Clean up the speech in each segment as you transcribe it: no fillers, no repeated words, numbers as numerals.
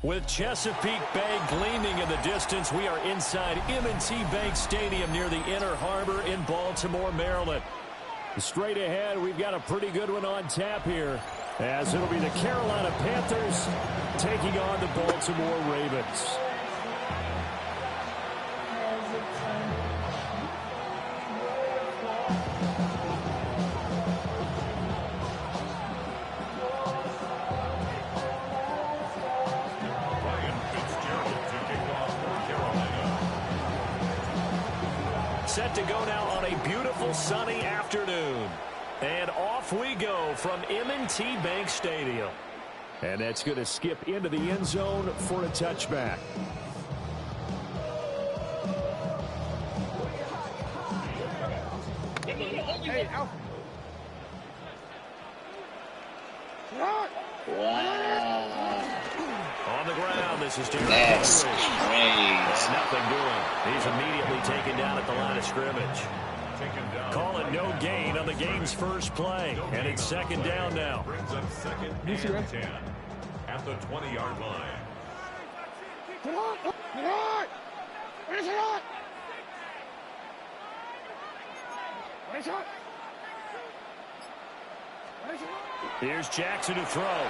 With Chesapeake Bay gleaming in the distance, we are inside M&T Bank Stadium near the Inner Harbor in Baltimore, Maryland. Straight ahead, we've got a pretty good one on tap here, as it'll be the Carolina Panthers taking on the Baltimore Ravens. Set to go now on a beautiful sunny afternoon. And off we go from M&T Bank Stadium. And that's going to skip into the end zone for a touchback. Hey, On the ground, this is Derek. That's crazy. Nothing doing. He's immediately taken down at the line of scrimmage. Call it no gain on the game's first play. And it's second down now. Brings up second and 10 at the 20-yard line. Here's Jackson to throw.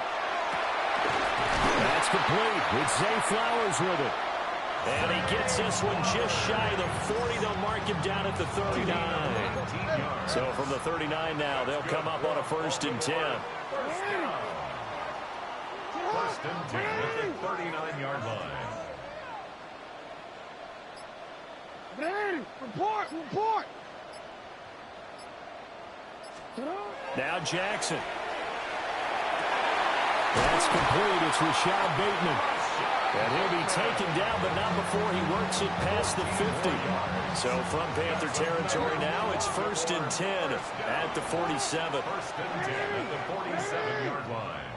That's complete. It's Zay Flowers with it. And he gets this one just shy of the 40. They'll mark him down at the 39. So from the 39 now, they'll come up on a 1st and 10. First and 10 at the 39-yard line. Report! Now Jackson. That's complete. It's Rashad Bateman. And he'll be taken down, but not before he works it past the 50. So from Panther territory now, it's 1st and 10 at the 47. 1st and 10 at the 47-yard line.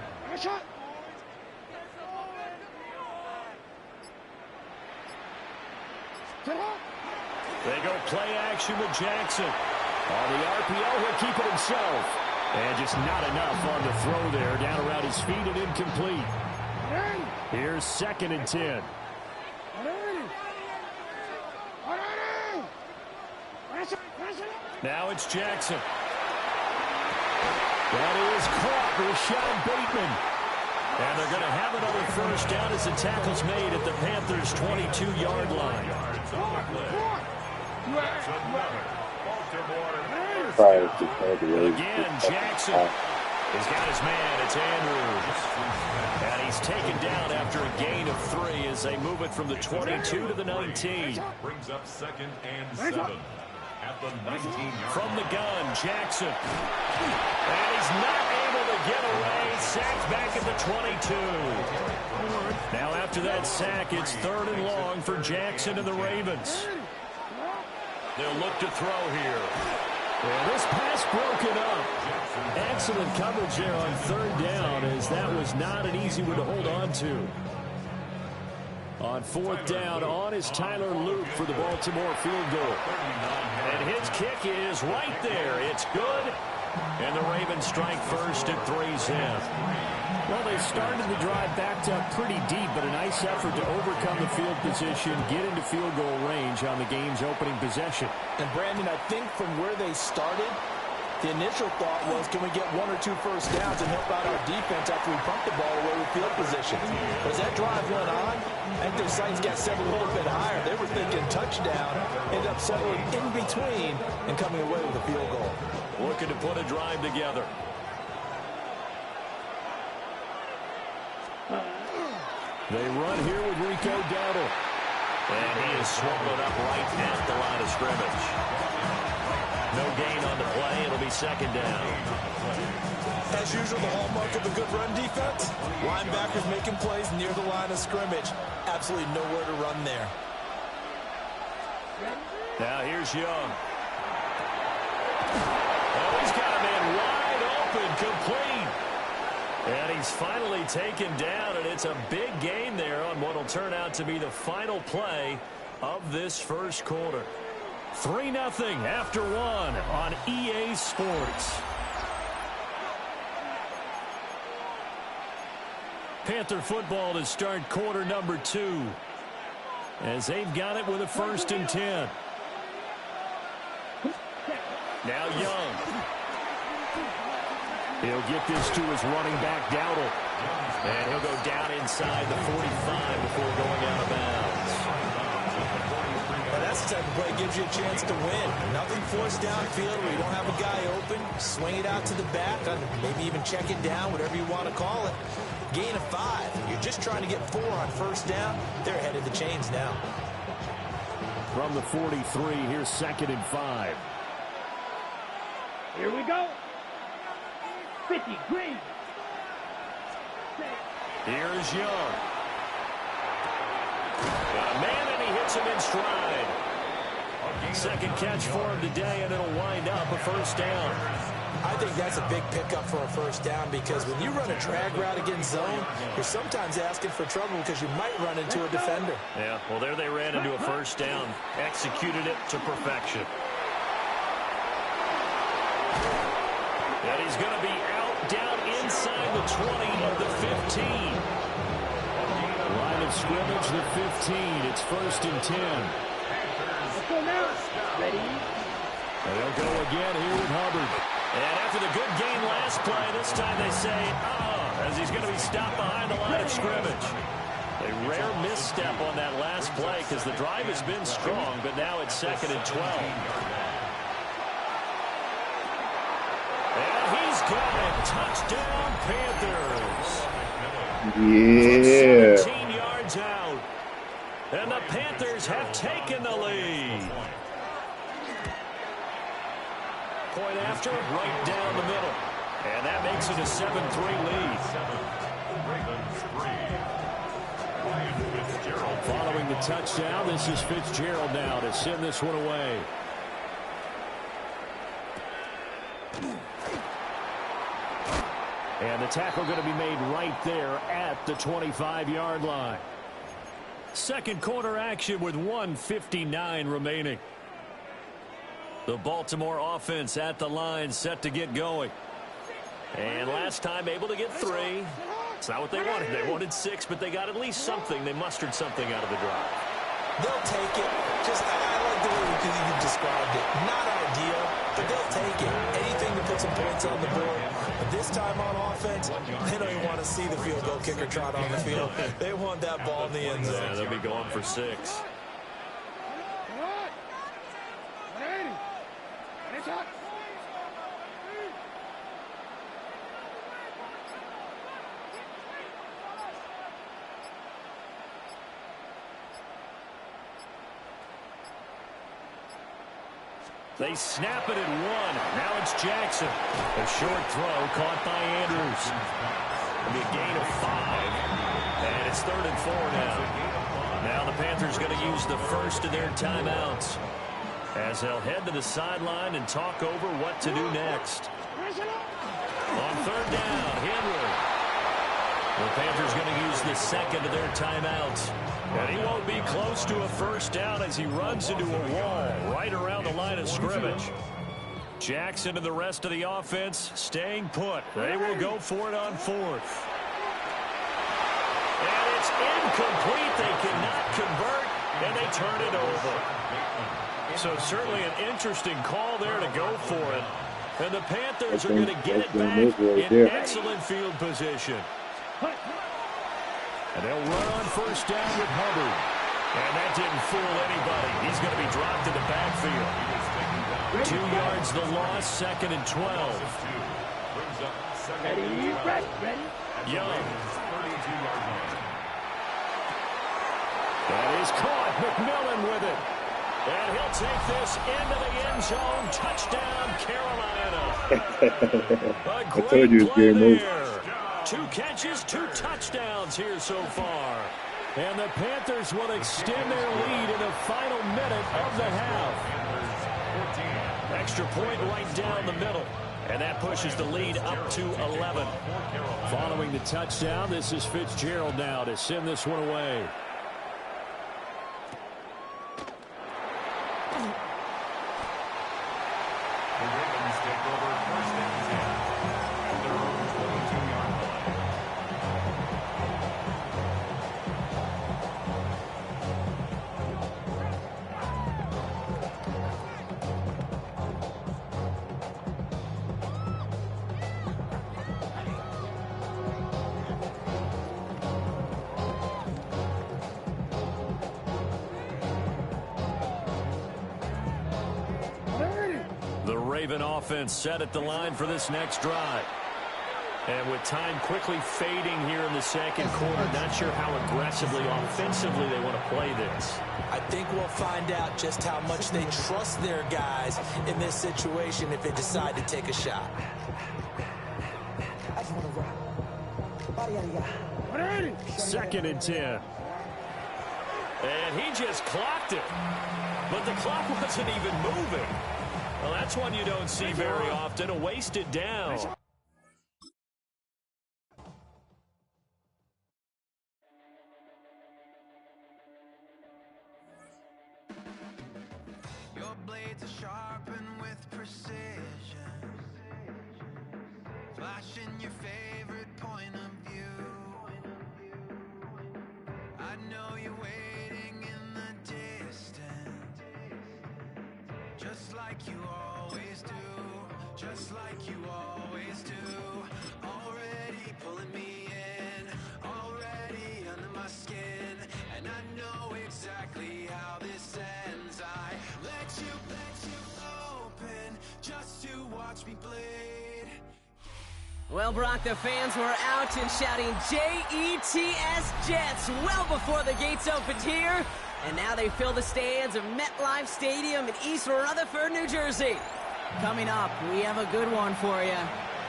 They go play action with Jackson. On the RPO, he'll keep it himself. And just not enough on the throw there. Down around his feet and incomplete. Here's 2nd and 10. Now it's Jackson. That is caught. Rashad Bateman. And they're going to have another 1st down as the tackle's made at the Panthers' 22-yard line. Again, Jackson. He's got his man. It's Andrews. And he's taken down after a gain of 3 as they move it from the 22 to the 19. Brings up 2nd and 7 at the 19-yard From the gun, Jackson. And he's not able to get away. Sacked back at the 22. Now after that sack, it's 3rd and long for Jackson and the Ravens. They'll look to throw here. Well, this pass broken up. Excellent coverage there on 3rd down, as that was not an easy one to hold on to. On 4th down, on is Tyler Luke for the Baltimore field goal. And his kick is right there. It's good. And the Ravens strike first at 3's in. Well, they started the drive backed up pretty deep, but a nice effort to overcome the field position, get into field goal range on the game's opening possession. And, Brandon, I think from where they started, the initial thought was, can we get 1 or 2 first downs and help out our defense after we pump the ball away with field position? As that drive went on, I think their sights got set a little bit higher. They were thinking touchdown, ended up settling in between and coming away with a field goal. Looking to put a drive together. They run here with Rico Dowdle. And he is swallowed up right at the line of scrimmage. No gain on the play. It'll be 2nd down. As usual, the hallmark of a good run defense, linebackers making plays near the line of scrimmage. Absolutely nowhere to run there. Now here's Young. Oh, he's got a man wide open, complete. And he's finally taken down, and it's a big gain there on what will turn out to be the final play of this first quarter. 3-0 after 1 on EA Sports. Panther football to start quarter number 2. As they've got it with a 1st and 10. Now Young. He'll get this to his running back, Dowdle. And he'll go down inside the 45 before going out of bounds. Well, that's the type of play that gives you a chance to win. Nothing forced downfield where you don't have a guy open. Swing it out to the back, maybe even check it down, whatever you want to call it. Gain of 5. You're just trying to get 4 on 1st down. They're ahead of the chains now. From the 43, here's 2nd and 5. Here we go. 50, green. Here's Young. Got a man, and he hits him in stride. 2nd catch for him today, and it'll wind up a 1st down. I think that's a big pickup for a 1st down because when you run a drag route against zone, you're sometimes asking for trouble because you might run into a defender. Yeah, well, there they ran into a 1st down. Executed it to perfection. And he's going to be out down inside the 20 of the 15. Line of scrimmage, the 15. It's 1st and 10. Let's go now. Ready? And they'll go again here with Hubbard. And after the good gain last play, this time they say, as he's going to be stopped behind the line of scrimmage. A rare misstep on that last play because the drive has been strong, but now it's 2nd and 12. And he's got it. Touchdown, Panthers. Yeah. 17 yards out. And the Panthers have taken the lead. Point after, right down the middle. And that makes it a 7-3 lead. Following the touchdown, this is Fitzgerald now to send this one away. And the tackle going to be made right there at the 25-yard line. 2nd quarter action with 1:59 remaining. The Baltimore offense at the line, set to get going. And last time able to get 3. It's not what they wanted. They wanted 6, but they got at least something. They mustered something out of the drive. They'll take it. I like the way you described it. Not ideal, but they'll take it. Anything to put some points on the board. But this time on offense, they don't even want to see the field goal kicker trot on the field. They want that ball in the end zone. Yeah, they'll be going for 6. They snap it at 1. Now it's Jackson. A short throw caught by Andrews. It'll be a gain of 5. And it's 3rd and 4 now. Now the Panthers going to use the first of their timeouts as they'll head to the sideline and talk over what to do next. On 3rd down, Henry. The Panthers going to use the second of their timeouts. And he won't be close to a 1st down as he runs into a wall right around the line of scrimmage. Jackson and the rest of the offense staying put. They will go for it on 4th. And it's incomplete. They cannot convert, and they turn it over. So certainly an interesting call there to go for it. And the Panthers are going to get it back in excellent field position. And they'll run on 1st down with Hubbard. And that didn't fool anybody. He's going to be dropped in the backfield. 2 yards the loss, 2nd and 12. Ready? Young. That is caught. McMillan with it. And he'll take this into the end zone. Touchdown, Carolina. A great play there. 2 catches, 2 touchdowns here so far. And the Panthers will extend their lead in the final minute of the half. Extra point right down the middle. And that pushes the lead up to 11. Following the touchdown, this is Fitzgerald now to send this one away. Raven offense set at the line for this next drive. And with time quickly fading here in the second quarter, not sure how aggressively, offensively they want to play this. I think we'll find out just how much they trust their guys in this situation if they decide to take a shot. Second and 10. And he just clocked it. But the clock wasn't even moving. Well, that's one you don't see very often, a wasted down. Your blades are sharpened with precision, flashing your favorite point of view. I know you're waiting in the distance, just like you always do, just like you always do. Already pulling me in, already under my skin, and I know exactly how this ends. I let you open just to watch me bleed. Well, Brock, the fans were out and shouting J-E-T-S Jets well before the gates opened here. And now they fill the stands of MetLife Stadium in East Rutherford, New Jersey. Coming up, we have a good one for you.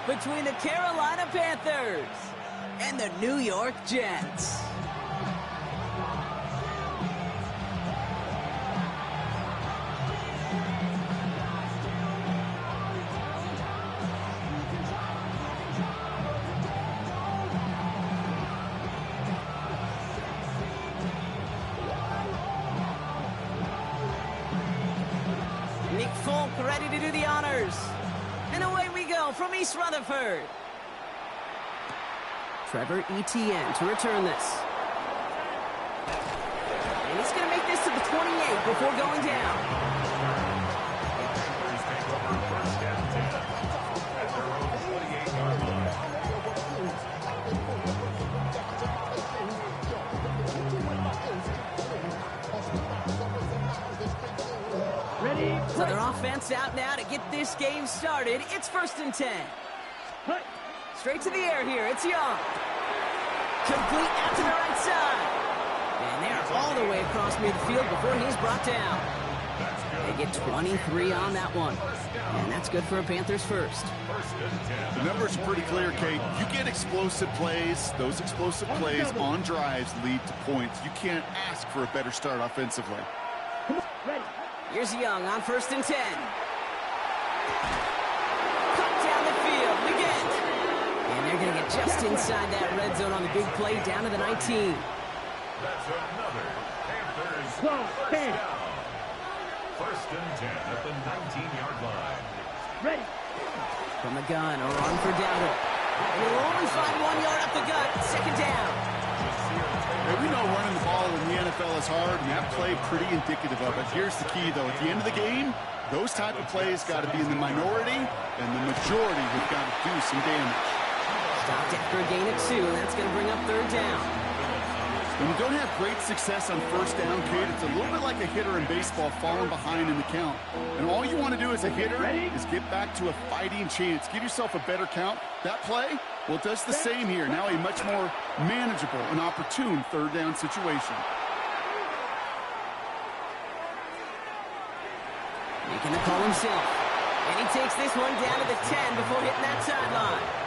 Between the Carolina Panthers and the New York Jets. Ready to do the honors. And away we go from East Rutherford. Trevor Etienne to return this. And he's going to make this to the 28 before going down. So their offense out now to get this game started. It's 1st and 10. Straight to the air here. It's Young. Complete out to the right side. And they're all the way across midfield before he's brought down. They get 23 on that one. And that's good for a Panthers first. The numbers are pretty clear, Kate. You get explosive plays. Those explosive plays on drives lead to points. You can't ask for a better start offensively. Here's Young on 1st and 10. Cut down the field. Again. And they're going to get just inside that red zone on the big play down to the 19. That's another Panthers first down. 1st and 10 at the 19-yard line. Ready. From the gun, a run for Dowdle. And he'll only find 1 yard up the gut. 2nd down. Yeah, we know running the ball in the NFL is hard, and that play pretty indicative of it. Here's the key, though. At the end of the game, those type of plays got to be in the minority, and the majority have got to do some damage. Stopped after a gain of 2, and that's going to bring up 3rd down. When you don't have great success on 1st down, Kate, it's a little bit like a hitter in baseball falling behind in the count. And all you want to do as a hitter is get back to a fighting chance. Give yourself a better count. That play, well, it does the same here. Now a much more manageable and opportune 3rd down situation. Making the call himself. And he takes this one down to the 10 before hitting that sideline.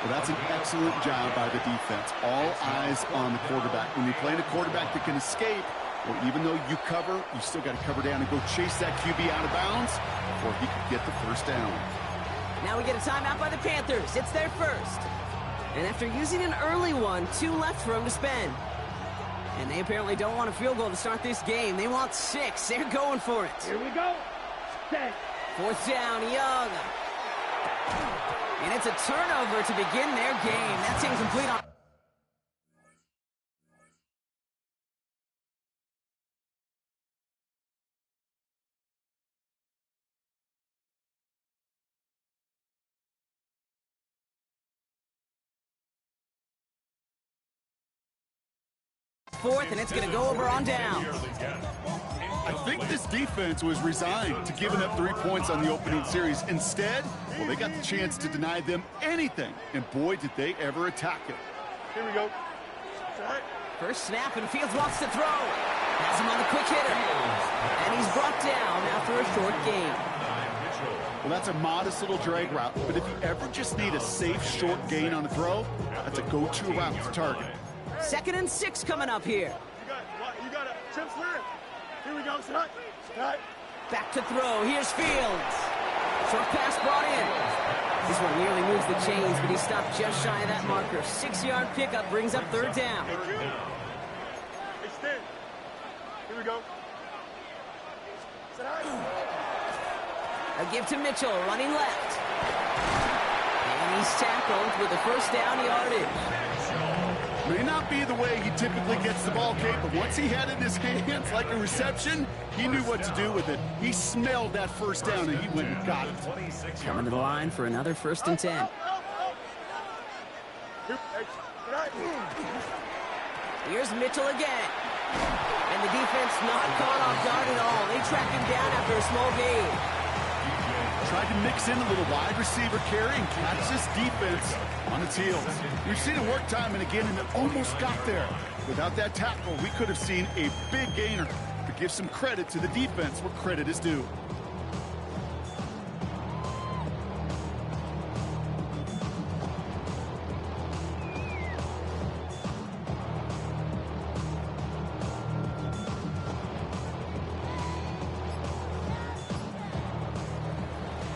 Well, that's an excellent job by the defense. All eyes on the quarterback. When you're playing a quarterback that can escape, well, even though you cover, you still got to cover down and go chase that QB out of bounds before he could get the 1st down. Now we get a timeout by the Panthers. It's their first. And after using an early one, 2 left for them to spend. And they apparently don't want a field goal to start this game. They want 6. They're going for it. Here we go. Set. 4th down, Young. And it's a turnover to begin their game. That's incomplete on... 4th, and it's going to go over on down. I think this defense was resigned to giving up 3 points on the opening series. Instead, well, they got the chance to deny them anything, and boy, did they ever attack it. Here we go. First snap, and Fields wants to throw. Has him on the quick hitter. And he's brought down after a short gain. Well, that's a modest little drag route, but if you ever just need a safe short gain on a throw, that's a go-to route to target. 2nd and 6 coming up here. You got a chip slam. Here we go, son. Back to throw. Here's Fields. Short pass brought in. This one nearly moves the chains, but he stopped just shy of that marker. 6-yard pickup brings up 3rd down. Extend. Here we go. A give to Mitchell, running left. And he's tackled with the first down yardage. May not be the way he typically gets the ball, Kate, but once he had it in his hands like a reception, he knew what to do with it. He smelled that first down, and he went and got it. Coming to the line for another 1st and 10. Here's Mitchell again. And the defense not caught off guard at all. They track him down after a small gain. Tried to mix in a little wide receiver carry and catch this defense on its heels. We've seen it work time and again, and it almost got there. Without that tackle, we could have seen a big gainer. But give some credit to the defense where credit is due.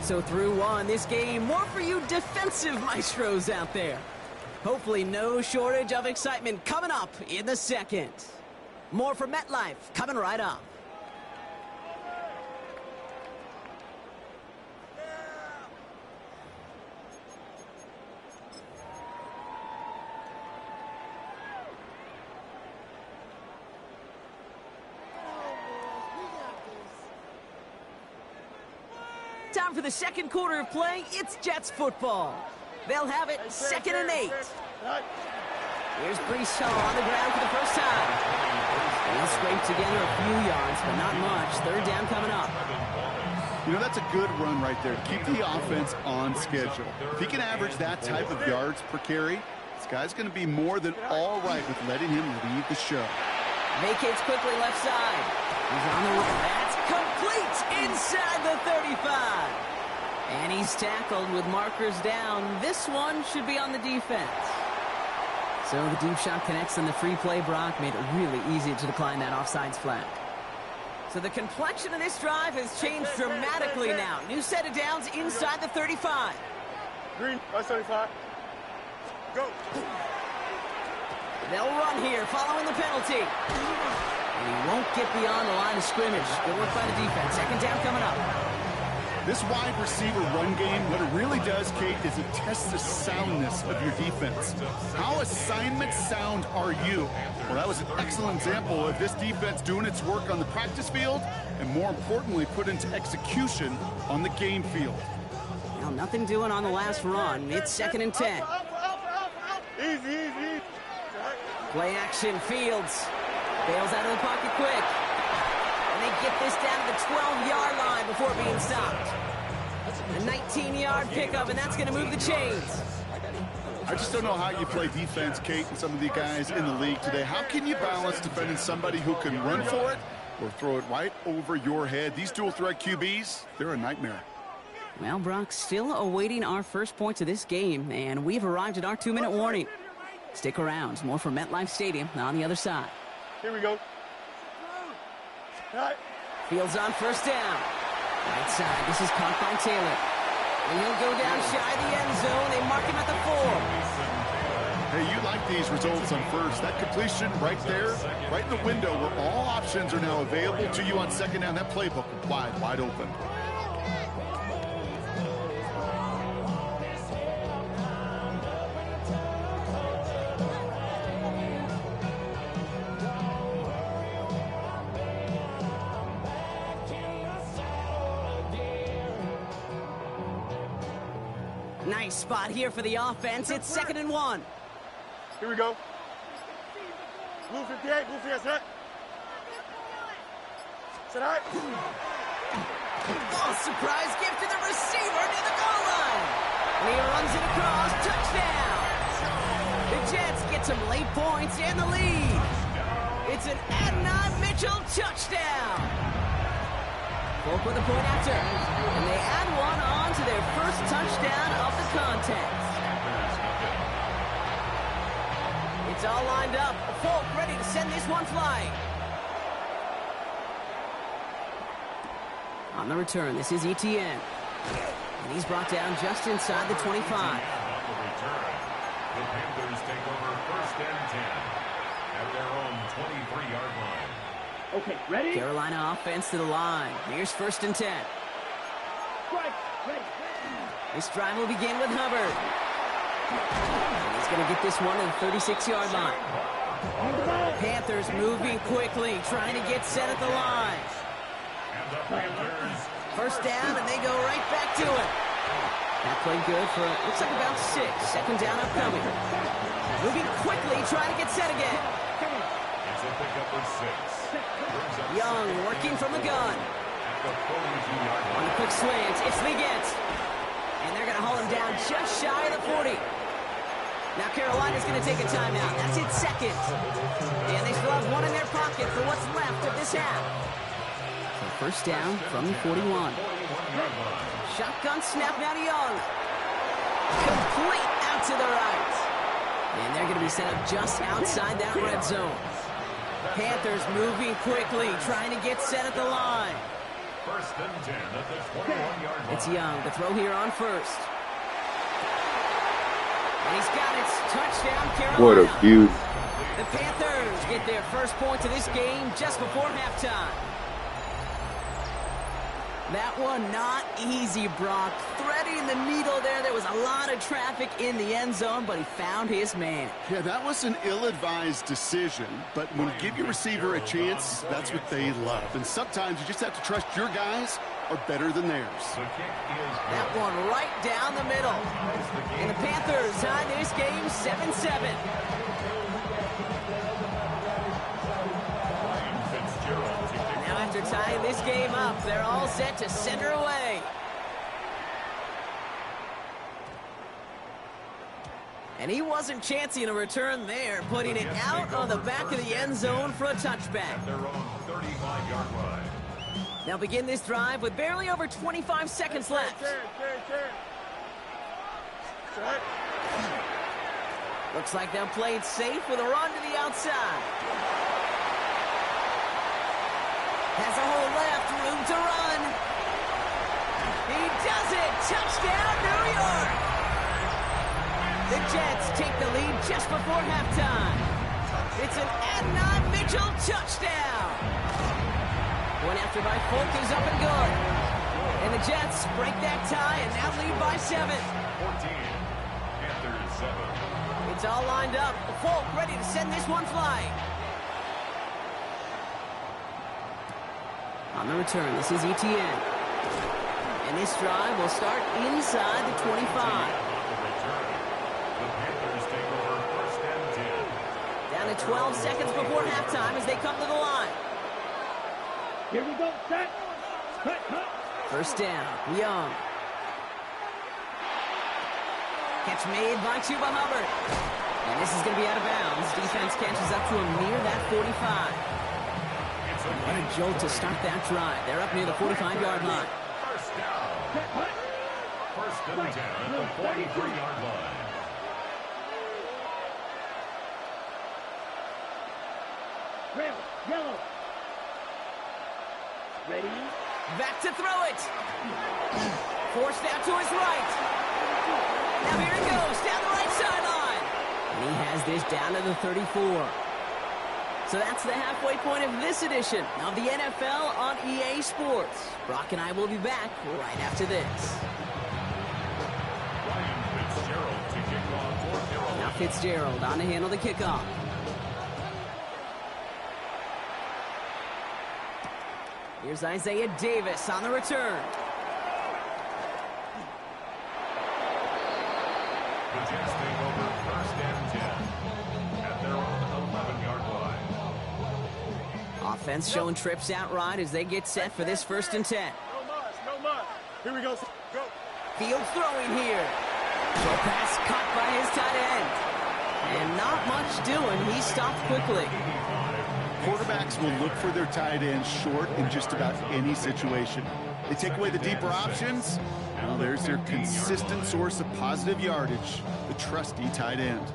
So through one, this game, more for you defensive maestros out there. Hopefully no shortage of excitement coming up in the 2nd. More from MetLife coming right up. Time for the 2nd quarter of play. It's Jets football. They'll have it 2nd and 8. Here's Brees Hall on the ground for the first time. He'll scrape together a few yards, but not much. 3rd down coming up. You know, that's a good run right there. Keep the offense on schedule. If he can average that type of yards per carry, this guy's going to be more than all right with letting him lead the show. Vacates quickly left side. He's on the run. That's complete inside the 35. And he's tackled with markers down. This one should be on the defense. So the deep shot connects, and the free play, Brock, made it really easy to decline that offsides flag. So the complexion of this drive has changed dramatically now. New set of downs inside the 35. Green, 35. Go. They'll run here following the penalty. And he won't get beyond the line of scrimmage. Good work by the defense. 2nd down coming up. This wide receiver run game, what it really does, Kate, is it tests the soundness of your defense. How assignment sound are you? Well, that was an excellent example of this defense doing its work on the practice field and, more importantly, put into execution on the game field. Well, nothing doing on the last run. It's 2nd and 10. Easy. Play action, Fields. Bails out of the pocket quick. And they get this down to the 12-yard line before being stopped. A 19-yard pickup, and that's going to move the chains. I just don't know how you play defense, Kate, and some of the guys in the league today. How can you balance defending somebody who can run for it or throw it right over your head? These dual-threat QBs, they're a nightmare. Well, Brock, still awaiting our first points of this game, and we've arrived at our 2-minute warning. Stick around. More from MetLife Stadium on the other side. Here we go. Fields on first down. Right side. This is caught by Taylor. And he'll go down shy of the end zone. They mark him at the 4. Hey, you like these results on first. That completion right there, right in the window where all options are now available to you on 2nd down. That playbook wide open. Nice spot here for the offense. It's 2nd and 1. Here we go. Blue 58, blue 58, set. Set high. Oh, surprise gift to the receiver near the goal line. And he runs it across. Touchdown. The Jets get some late points and the lead. It's an Adnan Mitchell touchdown. Folk with a point after. And they add one on to their first touchdown of the contest. It's all lined up. Folk ready to send this one flying. On the return, this is Etienne. And he's brought down just inside the 25. The Panthers take over first and 10 at their own 23-yard line. Okay, ready? Carolina offense to the line. Here's first and 10. Strike, ready. This drive will begin with Hubbard. And he's going to get this one to the 36-yard line. Panthers moving quickly, trying to get set at the line. And the Panthers First down, and they go right back to it. That played good for, looks like about 6. Second down upcoming. Moving quickly, trying to get set again. It's a pickup of 6. Young working from the gun. At the 42-yard On line. the quick slant, it's Liggett. And they're going to haul him down just shy of the 40. Now Carolina's going to take a timeout. That's its second. And they still have one in their pocket for what's left of this half. So first down from the 41. Shotgun snap now to Young. Complete out to the right. And they're going to be set up just outside that red zone. Panthers moving quickly, trying to get set at the line. First and 10 at the 21-yard line. It's Young to throw here on first. And he's got it. Touchdown, Carolina. What a view. The Panthers get their first point of this game just before halftime. That one not easy, Brock. Threading the needle there. There was a lot of traffic in the end zone, but he found his man. Yeah, that was an ill-advised decision, but when you give your receiver a chance, that's what they love. And sometimes you just have to trust your guys are better than theirs. The kick is That one right down the middle. And the Panthers tie this game 7-7. Now after tying this game up, they're all set to send her away. And he wasn't chancing a return there, putting it out on the back of the end zone for a touchback. their own 35-yard line. Now begin this drive with barely over 25 seconds left. Set. Looks like they'll play it safe with a run to the outside. Has a hole left, room to run. He does it! Touchdown, New York! The Jets take the lead just before halftime. It's an Adnan Mitchell touchdown. One after by Folk is up and good. And the Jets break that tie and now lead by 7. 14, Panthers 7. It's all lined up. Folk ready to send this one flying. On the return, this is Etienne. And this drive will start inside the 25. The Panthers take over first and 10. Down to 12 seconds before halftime as they come to the line. Here we go, set. Cut. First down, Young. Catch made by Chuba Hubbard. And this is going to be out of bounds. Defense catches up to him near that 45. What a jolt to start that drive. They're up near the 45-yard line. First down. First and 10 at the 43-yard line. Red, yellow. Ready? Back to throw it. Forced out to his right. Now here it goes, down the right sideline. And he has this down to the 34. So that's the halfway point of this edition of the NFL on EA Sports. Brock and I will be back right after this. Ryan Fitzgerald to kick off for Carolina. Now Fitzgerald on to handle the kickoff. Here's Isaiah Davis on the return. The Jets take over first and 10 at their own 11-yard line. Offense showing trips out right as they get set for this 1st and 10. No mud. Here we go. Go. Field throwing here. Short pass caught by his tight end. And not much doing. He stopped quickly. Quarterbacks will look for their tight end short in just about any situation. They take away the deeper options. Well, there's their consistent source of positive yardage, the trusty tight end.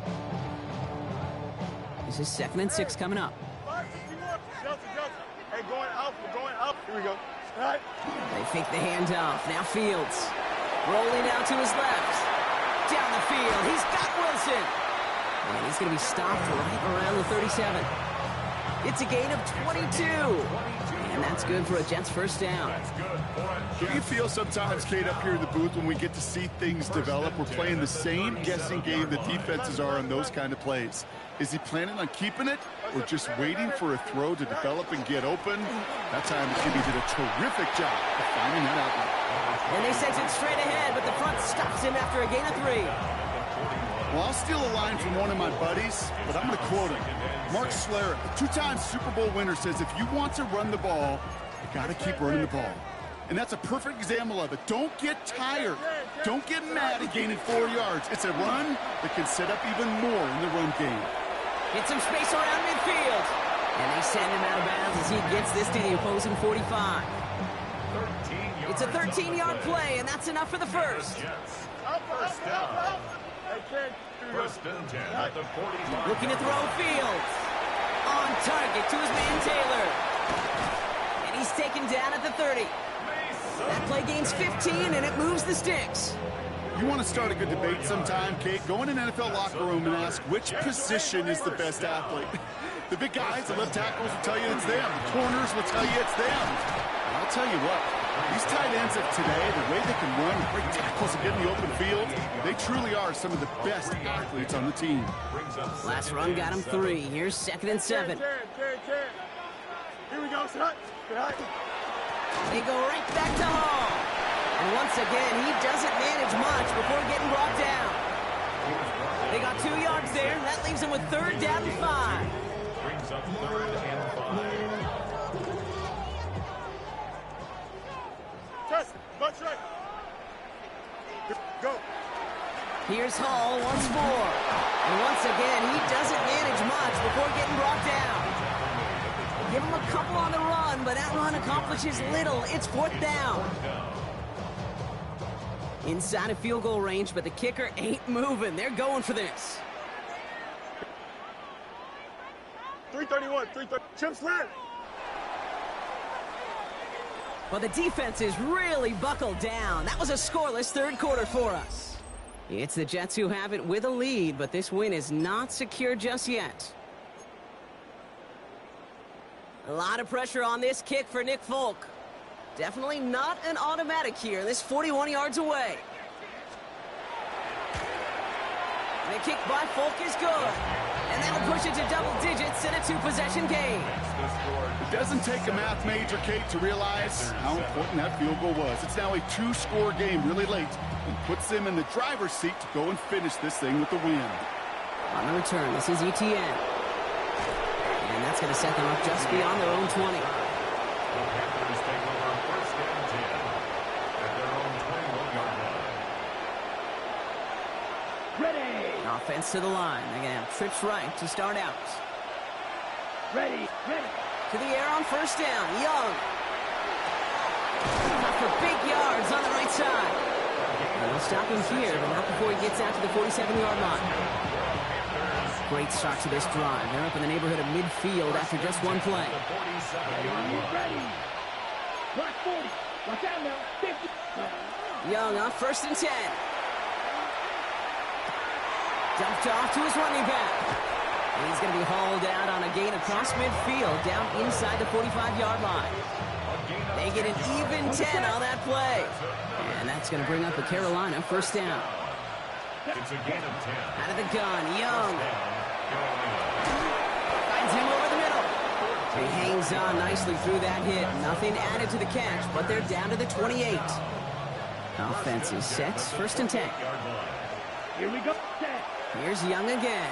This is 2nd and 6 coming up. Hey, we're going up. Here we go. All right. They fake the handoff. Now Fields. Rolling out to his left. Down the field. He's got Wilson. And he's going to be stopped right around the 37. It's a gain of 22. And that's good for a Jets 1st down. You feel sometimes, Kate, up here in the booth when we get to see things develop, we're playing the same guessing game that defenses are on those kind of plays. Is he planning on keeping it or just waiting for a throw to develop and get open? That time, Jimmy did a terrific job of finding that outlet. And they sent it straight ahead, but the front stops him after a gain of 3. Well, I'll steal a line from one of my buddies, but I'm going to quote him. Mark Schlereth, the 2-time Super Bowl winner, says if you want to run the ball, you got to keep running the ball. And that's a perfect example of it. Don't get tired. Don't get mad at gaining 4 yards. It's a run that can set up even more in the run game. Get some space around midfield. And they send him out of bounds as he gets this to the opposing 45. It's a 13-yard play, and that's enough for the 1st. First down. First and 10 at the 45. Looking to throw Fields. On target to his man Taylor. And he's taken down at the 30. That play gains 15, and it moves the sticks. You want to start a good debate sometime, Kate? Go in an NFL locker room and ask which position is the best athlete. The big guys, the left tackles will tell you it's them. The corners will tell you it's them. And I'll tell you what, these tight ends of today, the way they can run, break tackles and get in the open field, they truly are some of the best athletes on the team. Last run got him 3. Here's 2nd and 7. Here we go, son. They go right back to Hall. And once again, he doesn't manage much before getting brought down. They got 2 yards there. That leaves them with 3rd down and 5. Brings up 3rd and 5. Test. Butt right. Go. Here's Hall once more. And once again, he doesn't manage much before getting brought down. Give him a couple on the run, but that run accomplishes little. It's 4th down. Inside of field goal range, but the kicker ain't moving. They're going for this. 331, 330. Chips lit. Well, the defense is really buckled down. That was a scoreless 3rd quarter for us. It's the Jets who have it with a lead, but this win is not secure just yet. A lot of pressure on this kick for Nick Folk. Definitely not an automatic here. This 41 yards away. And the kick by Folk is good. And that'll push it to double digits in a 2-possession game. It doesn't take a math major, Kate, to realize how important that field goal was. It's now a 2-score game really late and puts them in the driver's seat to go and finish this thing with the win. On the return, this is ETN. And that's going to set them up just beyond their own 20. The Panthers take over 1st and 10 at their own 21-yard line. Ready. Offense to the line. They're going to have trips right to start out. Ready. To the air on 1st down. Young. Not for big yards on the right side. They'll stop him here, but not before he gets out to the 47-yard line. Great start to this drive. They're up in the neighborhood of midfield after just one play. Ready. Block 40. Watch out now. 50. Young on 1st and 10. Dumped off to his running back. And he's going to be hauled out on a gain across midfield down inside the 45-yard line. They get an even 10 on that play. And that's going to bring up a Carolina 1st down. It's a gain of 10. Out of the gun, Young. Finds him over the middle. He hangs on nicely through that hit. Nothing added to the catch, but they're down to the 28. Offense is set. 1st and 10. Here we go. Here's Young again.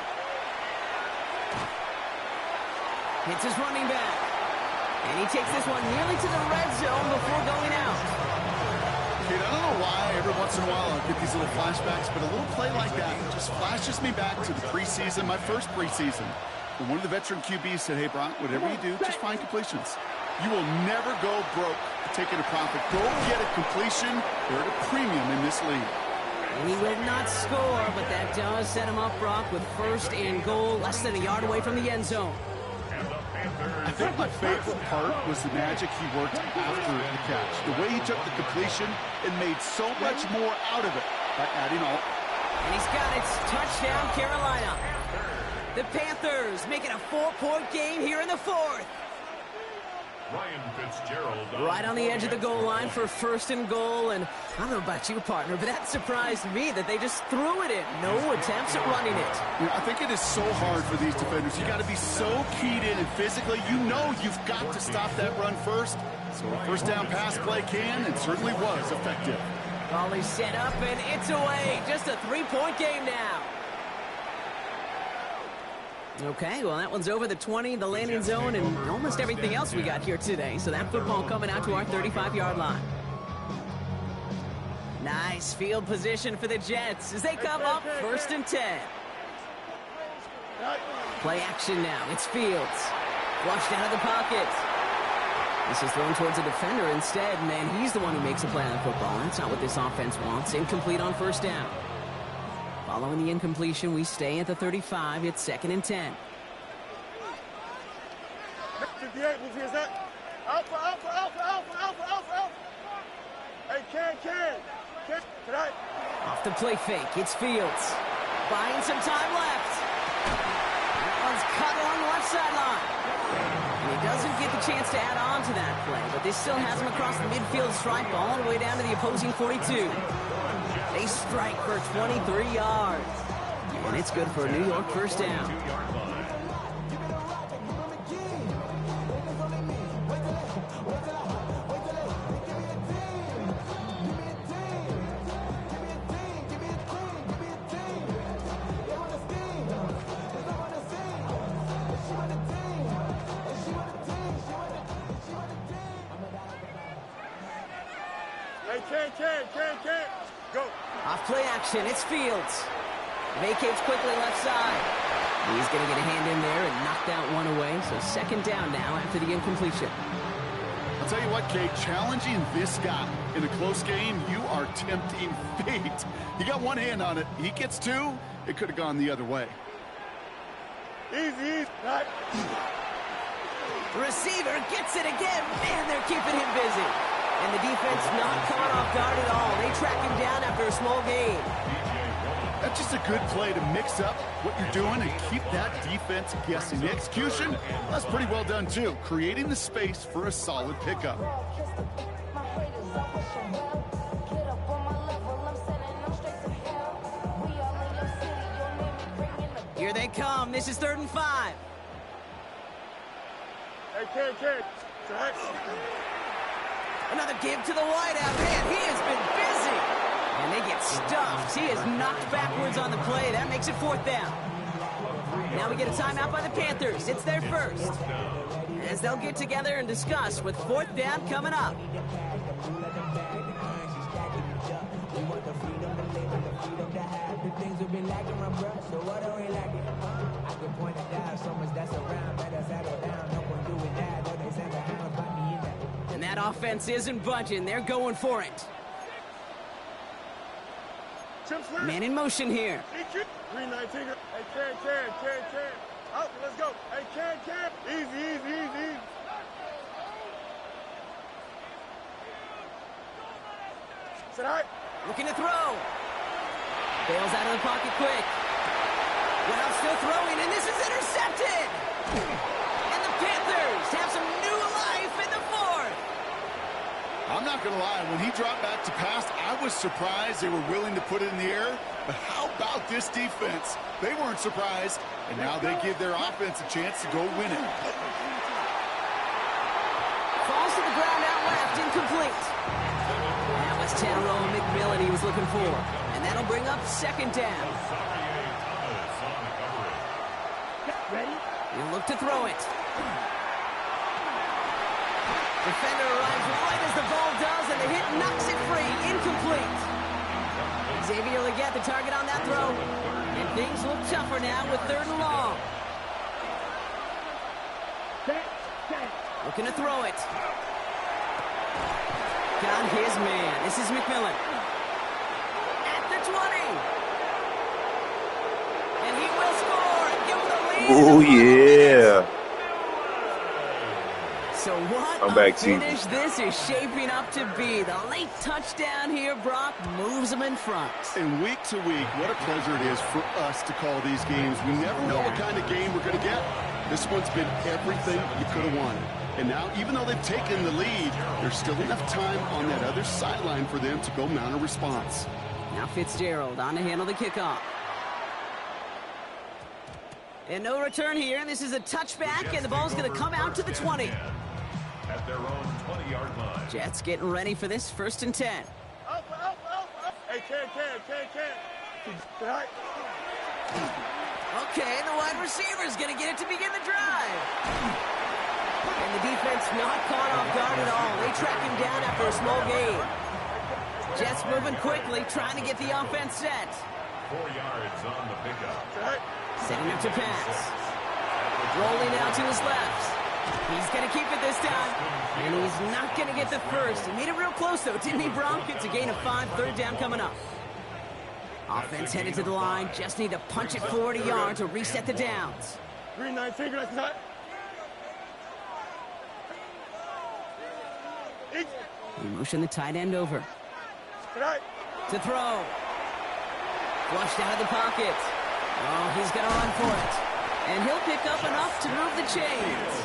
Hits his running back. And he takes this one nearly to the red zone before going out. Kid, I don't know why every once in a while I get these little flashbacks, but a little play like that just flashes me back to the preseason, my first preseason. And one of the veteran QBs said, hey, Brock, whatever you do, just find completions. You will never go broke taking a profit. Go get a completion. They're at a premium in this league. He will not score, but that does set him up, Brock, with 1st and goal, less than a yard away from the end zone. I think my favorite part was the magic he worked after the catch. The way he took the completion and made so much more out of it by adding all. And he's got it. Touchdown, Carolina. The Panthers make it a 4-point game here in the 4th. Ryan Fitzgerald Right on the edge of the goal line for 1st and goal. And I don't know about you, partner, but that surprised me that they just threw it in. No attempts at running it. Yeah, I think it is so hard for these defenders. You got to be so keyed in and physically. You know you've got to stop that run first. So a 1st down pass play can and certainly was effective. Ball is set up and it's away. Just a 3-point game now. Okay, well, that one's over the 20, the landing zone, and almost everything else we got here today. So that football coming out to our 35-yard line. Nice field position for the Jets as they come up 1st and 10. Play action now. It's Fields. Flushed out of the pocket. This is thrown towards a defender instead, and he's the one who makes a play on the football. That's not what this offense wants. Incomplete on 1st down. Following the incompletion, we stay at the 35. It's 2nd and 10. 58, move here, Zach. Alpha, alpha, alpha, alpha, alpha, alpha, alpha. Hey, can. Tonight. Off the play fake, it's Fields. Buying some time left. That one's cut along the left sideline. And he doesn't get the chance to add on to that play, but this still has him across the midfield stripe all the way down to the opposing 42. They strike for 23 yards. And it's good for a New York 1st down. Hey, can. Go. Off play action, it's Fields. Vacates quickly left side. He's going to get a hand in there and knock that one away. So 2nd down now after the incompletion. I'll tell you what, Kate, challenging this guy in a close game, you are tempting fate. He got one hand on it. He gets 2. It could have gone the other way. Easy. Right. The receiver gets it again. Man, they're keeping him busy. And the defense not caught off guard at all. They track him down after a small gain. That's just a good play to mix up what you're doing and keep that defense guessing. The execution, that's pretty well done too. Creating the space for a solid pickup. Here they come. This is 3rd and 5. Hey, can. Tonight. Another give to the wideout. Man, he has been busy. And they get stuffed. He is knocked backwards on the play. That makes it 4th down. Now we get a timeout by the Panthers. It's their 1st. As they'll get together and discuss with 4th down coming up. And that offense isn't budging. They're going for it. Man in motion here. 319. Hey, can. Out, let's go. Hey, can. Easy. Sit high. Looking to throw. Bails out of the pocket quick. Well, still throwing, and this is intercepted. And the Panthers have some new life in the 4th. I'm not going to lie. When he dropped back to pass, I was surprised they were willing to put it in the air. But how about this defense? They weren't surprised, and now they give their offense a chance to go win it. Falls to the ground out left, incomplete. That was Tyrone McMillan he was looking for. And that'll bring up 2nd down. Ready? He'll look to throw it. Defender arrives right as the ball does, and the hit knocks it free. Incomplete. Xavier Legette, the target on that throw. And things look tougher now with 3rd and long. Looking to throw it. Got his man. This is McMillan. At the 20. And he will score and give them the lead. Oh, yeah. So what I'm a back to finish this is shaping up to be. The late touchdown here, Brock, moves them in front. And week to week, what a pleasure it is for us to call these games. We never know what kind of game we're going to get. This one's been everything you could have wanted. And now, even though they've taken the lead, there's still enough time on that other sideline for them to go mount a response. Now Fitzgerald on to handle the kickoff. And no return here. This is a touchback, and the ball's going to come out to the 20. At their own 20-yard line. Jets getting ready for this 1st and 10. Alpha. Hey, can. Tonight. Okay, the wide receiver's going to get it to begin the drive. And the defense not caught off guard at all. They track him down after a small gain. Jets moving quickly, trying to get the offense set. 4 yards on the pickup. Setting up to pass. Rolling out to his left. He's going to keep it this time. And he's not going to get the first. He made it real close, though, didn't he, Bronk? It's a gain of 5, 3rd down coming up. Offense headed to the line. Just need to punch it 40 yards to reset the downs. 3-9 that's not. He motioned the tight end over. Tonight. To throw. Flushed out of the pocket. Oh, he's going to run for it. And he'll pick up enough to move the chains.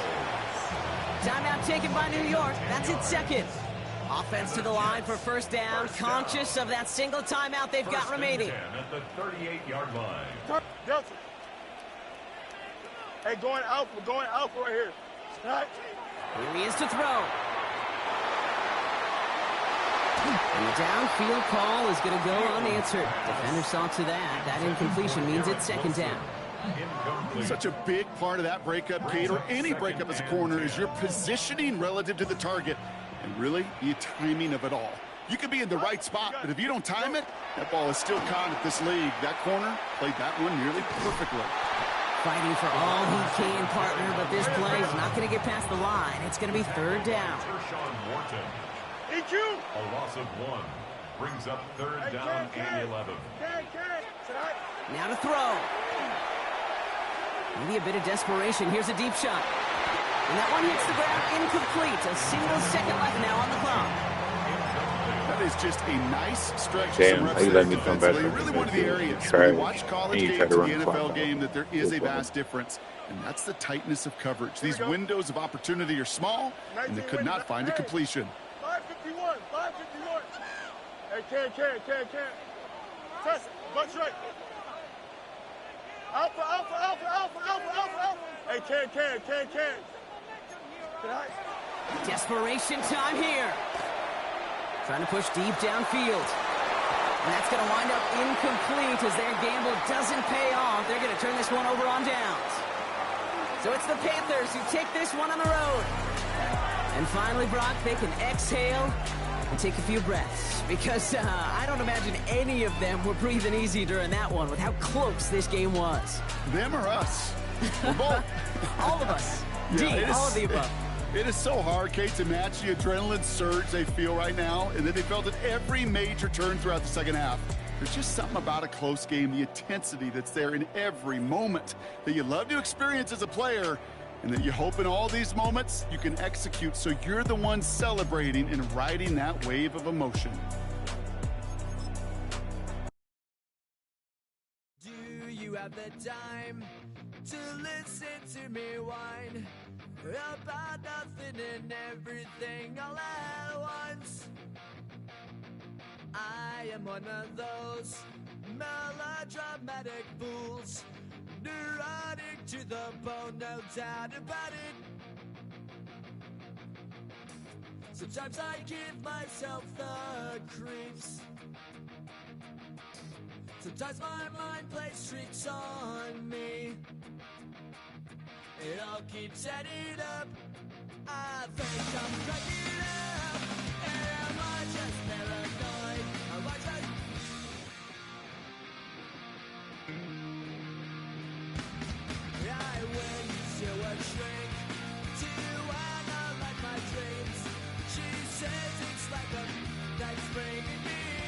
Timeout taken by New York. That's its 2nd. Offense to the line for 1st down. Conscious of that single timeout they've got remaining. At the 38-yard line. Delta. Hey, going out right here. Tonight. Here he is to throw. And the downfield call is going to go unanswered. Defender saw to that. That incompletion means it's 2nd down. Such a big part of that breakup, Kate, or any breakup as a corner, is your positioning relative to the target and really the timing of it all. You could be in the right spot, but if you don't time it, that ball is still caught at this league. That corner played that one nearly perfectly. Fighting for all he can, partner, but this play is not going to get past the line. It's going to be 3rd down. EQ. A loss of 1 brings up 3rd down and 11. Now to throw. Maybe a bit of desperation. Here's a deep shot. And that one hits the ground incomplete. A single second left now on the clock. That is just a nice stretch. Damn, how you let me come back from really one of the areas try when you watch college and you games try to and run the the NFL clock game that there is a out. vast difference, and that's the tightness of coverage. These windows of opportunity are small, and they could not find a completion. 551. Hey, can. Test it. Bunch right. Alpha. Hey, can. Tonight. Desperation time here. Trying to push deep downfield. And that's going to wind up incomplete as their gamble doesn't pay off. They're going to turn this one over on downs. So it's the Panthers who take this one on the road. And finally, Brock, they can exhale and take a few breaths. Because I don't imagine any of them were breathing easy during that one with how close this game was. Them or us? We're both. All of us. Yeah, all of the above. It is so hard, Kate, to match the adrenaline surge they feel right now, and then they felt at every major turn throughout the second half. There's just something about a close game, the intensity that's there in every moment that you love to experience as a player, and that you hope in all these moments you can execute so you're the one celebrating and riding that wave of emotion. Do you have the time to listen to me whine about nothing and everything all at once? I am one of those melodramatic fools, neurotic to the bone, no doubt about it. Sometimes I give myself the creeps. Sometimes my mind plays tricks on me. It all keeps adding up. I think I'm cracking win to a shrink. Do I not like my dreams? She says it's like a that's bringing me